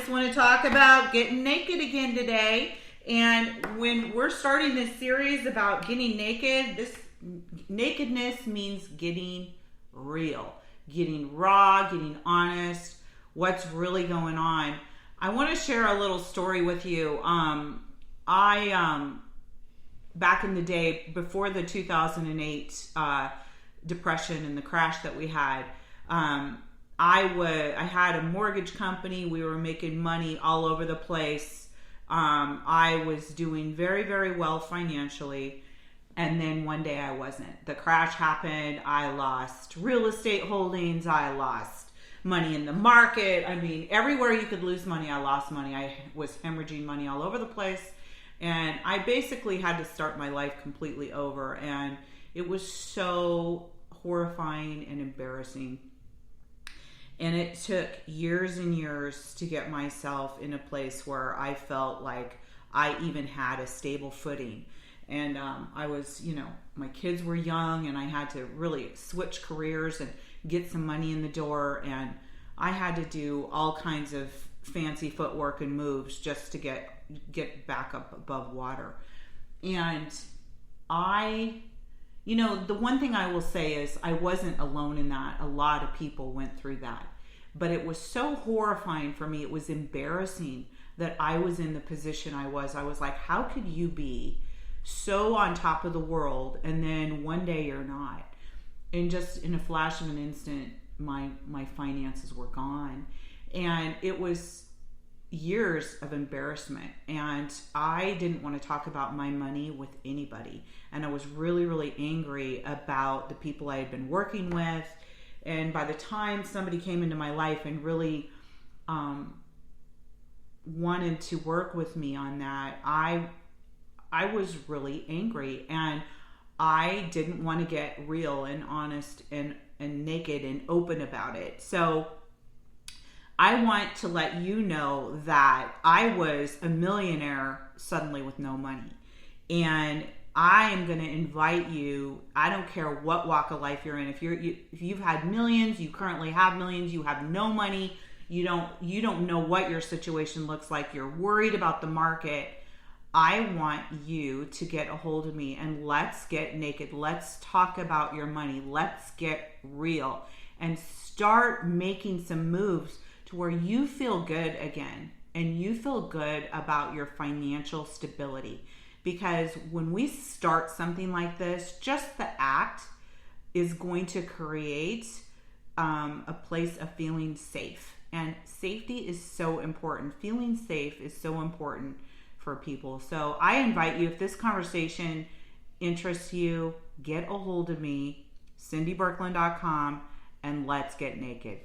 just want to talk about getting naked again today. And when we're starting this series about getting naked, this nakedness means getting real, getting raw, getting honest, what's really going on. I want to share a little story with you. Back in the day, before the 2008 depression and the crash that we had, I had a mortgage company. We were making money all over the place. I was doing very, very well financially. And then one day I wasn't. The crash happened. I lost real estate holdings. I lost money in the market. I mean, everywhere you could lose money, I lost money. I was hemorrhaging money all over the place. And I basically had to start my life completely over. And it was so horrifying and embarrassing. And it took years and years to get myself in a place where I felt like I even had a stable footing. And I was, my kids were young and I had to really switch careers and get some money in the door. And I had to do all kinds of fancy footwork and moves just to get back up above water. And the one thing I will say is I wasn't alone in that. A lot of people went through that. But it was so horrifying for me. It was embarrassing that I was in the position I was. I was like, how could you be so on top of the world and then one day you're not? And just in a flash of an instant, my finances were gone. And it was years of embarrassment, and I didn't want to talk about my money with anybody. And I was really, really angry about the people I had been working with. And by the time somebody came into my life and really wanted to work with me on that, I was really angry, and I didn't want to get real and honest and naked and open about it. So I want to let you know that I was a millionaire suddenly with no money. And I am going to invite you, I don't care what walk of life you're in. If you've had millions, you currently have millions, you have no money, you don't know what your situation looks like, you're worried about the market, I want you to get a hold of me and let's get naked. Let's talk about your money. Let's get real and start making some moves to where you feel good again and you feel good about your financial stability. Because when we start something like this, just the act is going to create a place of feeling safe. And safety is so important. Feeling safe is so important for people. So I invite you, if this conversation interests you, get a hold of me, CindyBirkeland.com, and let's get naked.